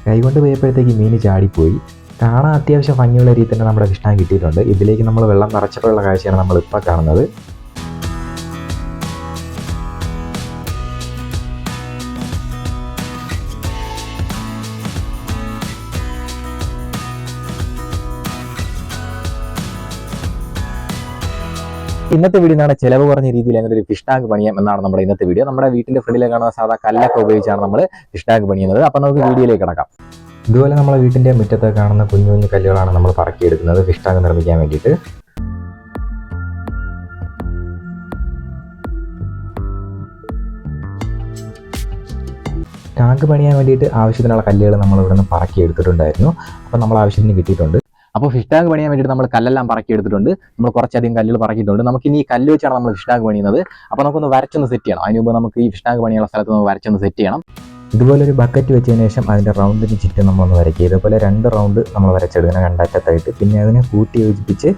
കൈകൊണ്ട് പോയപ്പോഴത്തേക്ക് മീൻ ചാടിപ്പോയി. കാണാൻ അത്യാവശ്യം ഭംഗിയുള്ള രീതിയിൽ തന്നെ നമ്മുടെ ഫിഷ് ടാങ്ക് കിട്ടിയിട്ടുണ്ട്. ഇതിലേക്ക് നമ്മൾ വെള്ളം നിറച്ചിട്ടുള്ള കാഴ്ചയാണ് നമ്മളിപ്പോൾ കാണുന്നത്. ഇന്നത്തെ വീഡിയോ എന്നാണ് ചിലവ് കുറഞ്ഞ രീതിയിൽ അങ്ങനെ ഒരു ഫിഷ് ടാങ്ക് പണിയാം എന്നാണ് നമ്മുടെ ഇന്നത്തെ വീഡിയോ. നമ്മുടെ വീട്ടിന്റെ ഫ്രണ്ടിലെ കാണുന്ന സാധാ കല്ലൊക്കെ ഉപയോഗിച്ചാണ് നമ്മൾ ഫിഷ് ടാങ്ക് പണിയുന്നത്. അപ്പോൾ നമുക്ക് വീഡിയോയിലേക്ക് കിടക്കാം. ഇതുപോലെ നമ്മളെ വീട്ടിന്റെ മുറ്റത്ത് കാണുന്ന കുഞ്ഞു കുഞ്ഞു കല്ലുകളാണ് നമ്മൾ പറക്കിയെടുക്കുന്നത് ഫിഷ് ടാങ്ക് നിർമ്മിക്കാൻ വേണ്ടിയിട്ട്. ടാങ്ക് പണിയാൻ വേണ്ടിയിട്ട് ആവശ്യത്തിനുള്ള കല്ലുകൾ നമ്മൾ ഇവിടെ നിന്ന് പറക്കിയെടുത്തിട്ടുണ്ടായിരുന്നു. അപ്പോൾ നമ്മൾ ആവശ്യത്തിന് കിട്ടിയിട്ടുണ്ട്. അപ്പോൾ ഫിഷ് ടാങ്ക് പണിയാൻ വേണ്ടിയിട്ട് നമ്മൾ കല്ലെല്ലാം പറക്കിയെടുത്തിട്ടുണ്ട്. നമ്മൾ കുറച്ചധികം കല്ലുകൾ പറക്കിയിട്ടുണ്ട്. നമുക്ക് ഇനി ഈ കല്ല് വെച്ചാണ് നമ്മൾ ഫിഷ് ടാങ്ക് പണിയുന്നത്. അപ്പോൾ നമുക്കൊന്ന് വരച്ചൊന്ന് സെറ്റ് ചെയ്യണം. അതിന് മുമ്പ് നമുക്ക് ഈ ഫിഷ് ടാങ്ക് പണിയുള്ള സ്ഥലത്ത് ഒന്ന് വരച്ചൊന്ന് സെറ്റ് ചെയ്യണം. ഇതുപോലെ ഒരു ബക്കറ്റ് വെച്ചതിന് ശേഷം അതിൻ്റെ റൗണ്ടിന് ചുറ്റും നമ്മളൊന്ന് വരയ്ക്കുക. ഇതുപോലെ 2 റൗണ്ട് നമ്മൾ വരച്ചെടുക്കണം, 2 അറ്റത്തായിട്ട്. പിന്നെ അതിനെ കൂട്ടി യോജിപ്പിച്ച്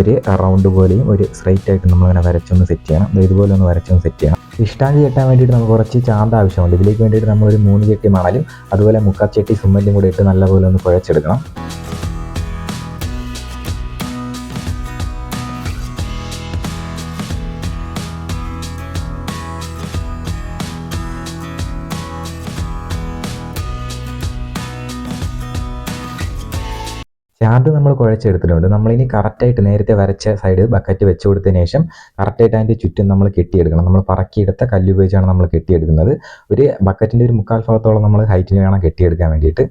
ഒരു റൗണ്ട് പോലെയും ഒരു സ്ട്രൈറ്റ് ആയിട്ട് നമ്മളിങ്ങനെ വരച്ചൊന്ന് സെറ്റ് ചെയ്യണം. ഇതുപോലെ ഒന്ന് വരച്ചൊന്ന് സെറ്റ് ചെയ്യണം. ഫിഷ് ടാങ്ക് കെട്ടാൻ വേണ്ടിയിട്ട് നമുക്ക് കുറച്ച് ചാന്ത ആവശ്യമുണ്ട്. ഇതിലേക്ക് വേണ്ടിയിട്ട് നമ്മളൊരു 3 ചട്ടി മണലും അതുപോലെ 3/4 ചട്ടി സിമൻറ്റും കൂടി ഇട്ട് നല്ലപോലെ ഒന്ന് കുഴച്ചെടുക്കണം. ചാന്ത് നമ്മൾ കുഴച്ചെടുത്തിട്ടുണ്ട്. നമ്മളിനി കറക്റ്റായിട്ട് നേരത്തെ വരച്ച സൈഡ് ബക്കറ്റ് വെച്ച് കൊടുത്തതിന് ശേഷം കറക്റ്റായിട്ട് അതിൻ്റെ ചുറ്റും നമ്മൾ കെട്ടിയെടുക്കണം. നമ്മൾ പറക്കിയെടുത്ത കല്ല് ഉപയോഗിച്ചാണ് നമ്മൾ കെട്ടിയെടുക്കുന്നത്. ഒരു ബക്കറ്റിൻ്റെ ഒരു 3/4 ഭാഗത്തോളം നമ്മൾ ഹൈറ്റിന് വേണം കെട്ടിയെടുക്കാൻ വേണ്ടിയിട്ട്.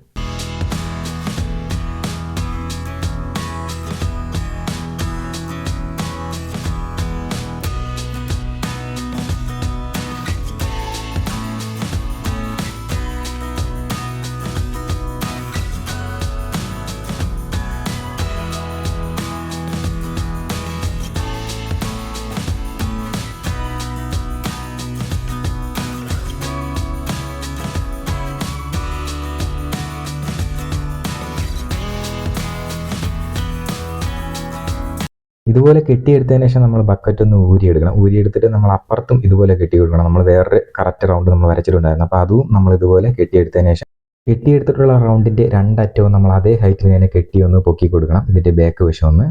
ഇതുപോലെ കെട്ടിയെടുത്തതിന് ശേഷം നമ്മൾ ബക്കറ്റ് ഒന്ന് ഊരിയെടുക്കണം. ഊരിയെടുത്തിട്ട് നമ്മൾ അപ്പുറത്തും ഇതുപോലെ കെട്ടി കൊടുക്കണം. നമ്മൾ വേറൊരു കറക്റ്റ് റൗണ്ട് നമ്മൾ വരച്ചിട്ടുണ്ടായിരുന്നു. അപ്പോൾ അതും നമ്മൾ ഇതുപോലെ കെട്ടിയെടുത്തതിന് ശേഷം കെട്ടിയെടുത്തിട്ടുള്ള റൗണ്ടിൻ്റെ 2 അറ്റവും നമ്മൾ അതേ ഹൈറ്റിൽ തന്നെ കെട്ടി ഒന്ന് പൊക്കി കൊടുക്കണം. ഇതിൻ്റെ ബാക്ക് വശം ഒന്ന്.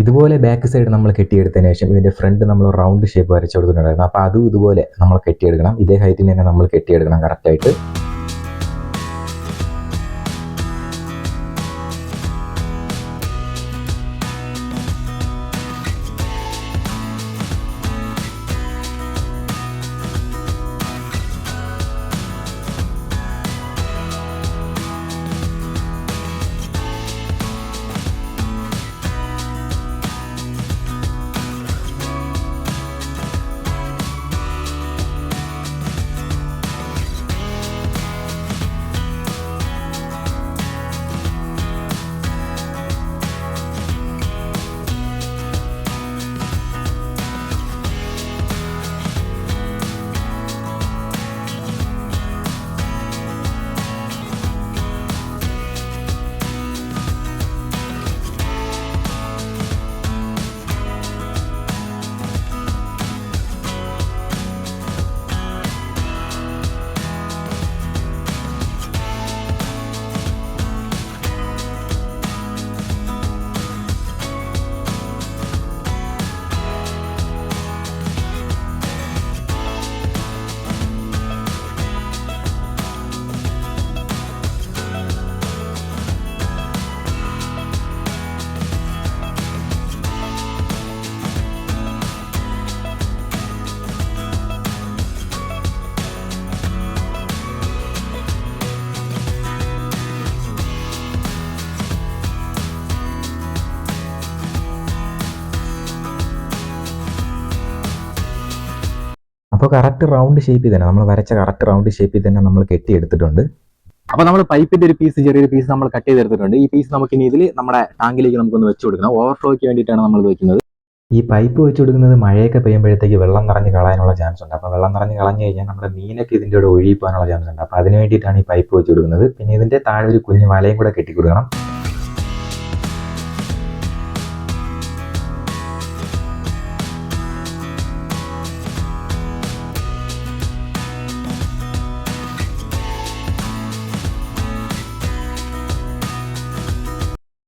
ഇതുപോലെ ബാക്ക് സൈഡ് നമ്മൾ കെട്ടിയെടുത്തതിന് ശേഷം ഇതിൻ്റെ ഫ്രണ്ട് നമ്മൾ റൗണ്ട് ഷേപ്പ് വരച്ച് കൊടുത്തിട്ടുണ്ടായിരുന്നു. അപ്പോൾ അതും ഇതുപോലെ നമ്മൾ കെട്ടിയെടുക്കണം. ഇതേ ഹൈറ്റിന് തന്നെ നമ്മൾ കെട്ടിയെടുക്കണം കറക്റ്റായിട്ട്. അപ്പോൾ കറക്റ്റ് റൗണ്ട് ഷേപ്പിൽ തന്നെ നമ്മൾ വരച്ച കറക്റ്റ് റൗണ്ട് ഷേപ്പിൽ തന്നെ നമ്മൾ കെട്ടിയെടുത്തിട്ടുണ്ട്. അപ്പോൾ നമ്മൾ പൈപ്പിന്റെ ഒരു പീസ്, ചെറിയൊരു പീസ് നമ്മൾ കട്ട് ചെയ്തെടുത്തിട്ടുണ്ട്. ഈ പീസ് നമുക്ക് ഇനി ഇതിൽ നമ്മുടെ ടാങ്കിലേക്ക് നമുക്കൊന്ന് വെച്ച് കൊടുക്കണം. ഓവർഫ്ലോയ്ക്ക് വേണ്ടിയിട്ടാണ് നമ്മൾ ഇത് വെക്കുന്നത്. ഈ പൈപ്പ് വെച്ച് കൊടുക്കുന്നത് മഴയൊക്കെ പെയ്യുമ്പോഴത്തേക്ക് വെള്ളം നിറഞ്ഞ് കളയാനുള്ള ചാൻസ് ഉണ്ട്. അപ്പോൾ വെള്ളം നിറഞ്ഞ് കളഞ്ഞു കഴിഞ്ഞാൽ നമ്മുടെ മീനൊക്കെ ഇതിൻ്റെ കൂടെ ഒഴുകി പോകാനുള്ള ചാൻസ് ഉണ്ട്. അപ്പോൾ അതിന് വേണ്ടിയിട്ടാണ് ഈ പൈപ്പ് വെച്ച് കൊടുക്കുന്നത്. പിന്നെ ഇതിൻ്റെ താഴെ ഒരു കുഞ്ഞു വലയും കൂടെ കെട്ടി കൊടുക്കണം.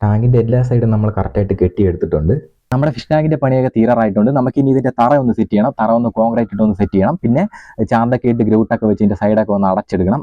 ടാങ്കിൻ്റെ എല്ലാ സൈഡും നമ്മൾ കറക്റ്റായിട്ട് കെട്ടിയെടുത്തിട്ടുണ്ട്. നമ്മുടെ ഫിഷ് ടാങ്കിന്റെ പണിയൊക്കെ തീരാറായിട്ടുണ്ട്. നമുക്ക് ഇനി ഇതിന്റെ തറ ഒന്ന് സെറ്റ് ചെയ്യണം. തറ ഒന്ന് കോൺക്രീറ്റ് ഇട്ട് ഒന്ന് സെറ്റ് ചെയ്യണം. പിന്നെ ചാന്തൊക്കെ ഇട്ട് ഗ്രൗട്ടൊക്കെ വെച്ച് ഇതിന്റെ സൈഡൊക്കെ ഒന്ന് അടച്ചെടുക്കണം.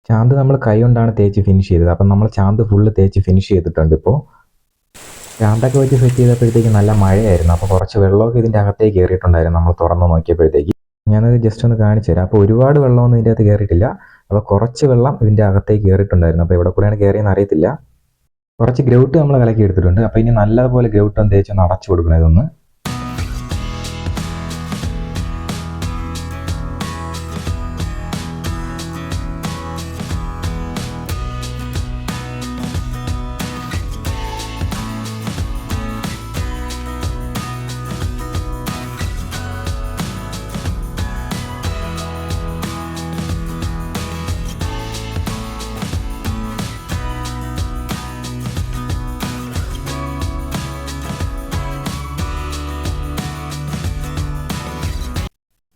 ചാന്ത് നമ്മൾ കൈ കൊണ്ടാണ് തേച്ച് ഫിനിഷ് ചെയ്തത്. അപ്പം നമ്മൾ ചാന്ത് ഫുള്ള് തേച്ച് ഫിനിഷ് ചെയ്തിട്ടുണ്ട്. ഇപ്പോൾ ചാന്തൊക്കെ വെച്ച് സെറ്റ് ചെയ്തപ്പോഴത്തേക്ക് നല്ല മഴയായിരുന്നു. അപ്പോൾ കുറച്ച് വെള്ളമൊക്കെ ഇതിൻ്റെ അകത്തേക്ക് കയറിയിട്ടുണ്ടായിരുന്നു. നമ്മൾ തുറന്ന് നോക്കിയപ്പോഴത്തേക്ക് ഞാനത് ജസ്റ്റ് ഒന്ന് കാണിച്ചു തരാം. അപ്പോൾ ഒരുപാട് വെള്ളമൊന്നും ഇതിൻ്റെ അകത്ത് കയറിയിട്ടില്ല. അപ്പോൾ കുറച്ച് വെള്ളം ഇതിൻ്റെ അകത്തേക്ക് കയറിയിട്ടുണ്ടായിരുന്നു. അപ്പോൾ ഇവിടെ കൂടെയാണ് കയറിയെന്ന് അറിയത്തില്ല. കുറച്ച് ഗ്രൗട്ട് നമ്മൾ കലക്കി എടുത്തിട്ടുണ്ട്. അപ്പോൾ ഇനി നല്ലതുപോലെ ഗ്രൗട്ട് ഒന്ന് തേച്ച് ഒന്ന് അടച്ചു കൊടുക്കണം ഇതൊന്ന്.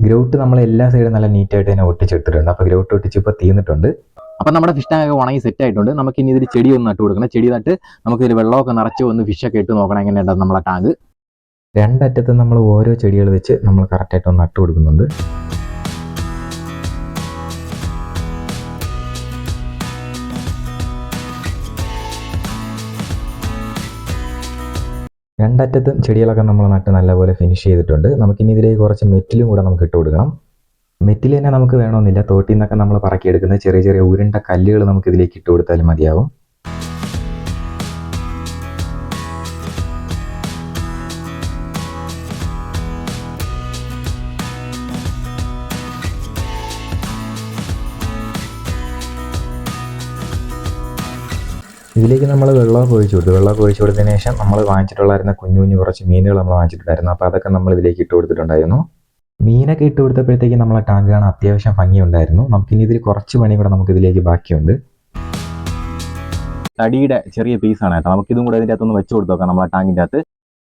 ഗ്രൗട്ട് നമ്മൾ എല്ലാ സൈഡും നല്ല നീറ്റായിട്ട് തന്നെ ഒട്ടിച്ചെടുത്തിട്ടുണ്ട്. അപ്പോൾ ഗ്രൗട്ട് ഒട്ടിച്ച് ഇപ്പോൾ തീർന്നിട്ടുണ്ട്. അപ്പോൾ നമ്മുടെ ഫിഷ് ടാങ്ക് ഉണങ്ങി സെറ്റ് ആയിട്ടുണ്ട്. നമുക്ക് ഇനി ഇതിൽ ചെടി ഒന്ന് നട്ട് കൊടുക്കണം. ചെടി നട്ട് നമുക്ക് ഇതിൽ വെള്ളമൊക്കെ നിറച്ച് ഒന്ന് ഫിഷൊക്കെ ഇട്ട് നോക്കണം എങ്ങനെയുണ്ടാവും നമ്മളെ ടാങ്ക്. രണ്ടറ്റത്ത് നമ്മൾ ഓരോ ചെടികൾ വെച്ച് നമ്മൾ കറക്റ്റായിട്ട് ഒന്ന് നട്ട് കൊടുക്കുന്നുണ്ട്. രണ്ടറ്റത്തും ചെടികളൊക്കെ നമ്മൾ നട്ട് നല്ലപോലെ ഫിനിഷ് ചെയ്തിട്ടുണ്ട്. നമുക്കിനി ഇതിലേക്ക് കുറച്ച് മെറ്റിലും കൂടെ നമുക്ക് ഇട്ട് കൊടുക്കണം. മെറ്റിൽ തന്നെ നമുക്ക് വേണമെന്നില്ല. തോട്ടിൽ നിന്നൊക്കെ നമ്മൾ പറക്കിയെടുക്കുന്ന ചെറിയ ചെറിയ ഉരുണ്ട കല്ലുകൾ നമുക്ക് ഇതിലേക്ക് ഇട്ട് കൊടുത്താലും മതിയാവും. ഇതിലേക്ക് നമ്മൾ വെള്ളമൊക്കെ ഒഴിച്ചു കൊടുത്തു. വെള്ളമൊക്കെ ഒഴിച്ചു കൊടുത്തതിന് ശേഷം നമ്മൾ വാങ്ങിച്ചിട്ടുള്ളായിരുന്ന കുഞ്ഞു കുഞ്ഞു കുറച്ച് മീനുകൾ നമ്മൾ വാങ്ങിച്ചിട്ടുണ്ടായിരുന്നു. അപ്പോൾ അതൊക്കെ നമ്മൾ ഇതിലേക്ക് ഇട്ട് കൊടുത്തിട്ടുണ്ടായിരുന്നു. മീനൊക്കെ ഇട്ട് കൊടുത്തപ്പോഴത്തേക്ക് നമ്മളെ ടാങ്ക് കാണാൻ അത്യാവശ്യം ഭംഗിയുണ്ടായിരുന്നു. നമുക്കിനി ഇതിൽ കുറച്ച് പണി കൂടെ നമുക്ക് ഇതിലേക്ക് ബാക്കിയുണ്ട്. തടിയുടെ ചെറിയ പീസാണ് കേട്ടോ. നമുക്കിതും കൂടെ ഇതിൻ്റെ അകത്തൊന്ന് വെച്ച് കൊടുത്ത് നോക്കാം നമ്മളെ ടാങ്കിൻ്റെ അകത്ത്.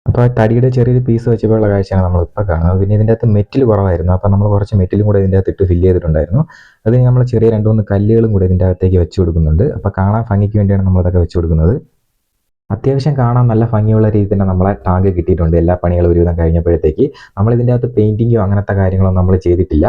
അപ്പോൾ ആ തടിയുടെ ചെറിയൊരു പീസ് വെച്ചപ്പോഴുള്ള കാഴ്ചയാണ് നമ്മളിപ്പോൾ കാണുന്നത്. പിന്നെ ഇതിൻ്റെ അകത്ത് മെറ്റിൽ കുറവായിരുന്നു. അപ്പോൾ നമ്മൾ കുറച്ച് മെറ്റിലും കൂടെ ഇതിൻ്റെ അകത്ത് ഇട്ട് ഫില്ല് ചെയ്തിട്ടുണ്ടായിരുന്നു. അതിന് നമ്മൾ ചെറിയ 2-3 കല്ലുകളും കൂടെ ഇതിൻ്റെ അകത്തേക്ക് വെച്ച് കൊടുക്കുന്നുണ്ട്. അപ്പോൾ കാണാൻ ഭംഗിക്ക് വേണ്ടിയാണ് നമ്മളിതൊക്കെ വെച്ച് കൊടുക്കുന്നത്. അത്യാവശ്യം കാണാൻ നല്ല ഭംഗിയുള്ള രീതിയിൽ തന്നെ നമ്മളെ ടാങ്ക് കിട്ടിയിട്ടുണ്ട്. എല്ലാ പണികളും ഒരുവിധം കഴിഞ്ഞപ്പോഴത്തേക്ക് നമ്മൾ ഇതിൻ്റെ അകത്ത് പെയിൻറ്റിങ്ങോ അങ്ങനത്തെ കാര്യങ്ങളൊന്നും നമ്മൾ ചെയ്തിട്ടില്ല.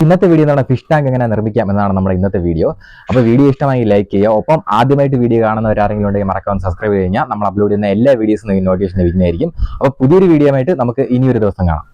ഇന്നത്തെ വീഡിയോ എന്താണ്, ഫിഷ് ടാങ്ക് എങ്ങനെ നിർമ്മിക്കാം എന്നാണ് നമ്മുടെ ഇന്നത്തെ വീഡിയോ. അപ്പോൾ വീഡിയോ ഇഷ്ടമായി ലൈക്ക് ചെയ്യുക. ഒപ്പം ആദ്യമായിട്ട് വീഡിയോ കാണുന്നവരാരെങ്കിലും ഉണ്ടെങ്കിൽ മറക്കാതെ സബ്സ്ക്രൈബ് കഴിഞ്ഞാൽ നമ്മൾ അപ്ലോഡ് ചെയ്യുന്ന എല്ലാ വീഡിയോസും നോട്ടിഫിക്കേഷൻ ലഭിക്കുന്നതായിരിക്കും. അപ്പോൾ പുതിയൊരു വീഡിയോ ആയിട്ട് നമുക്ക് ഇനിയൊരു ദിവസം കാണാം.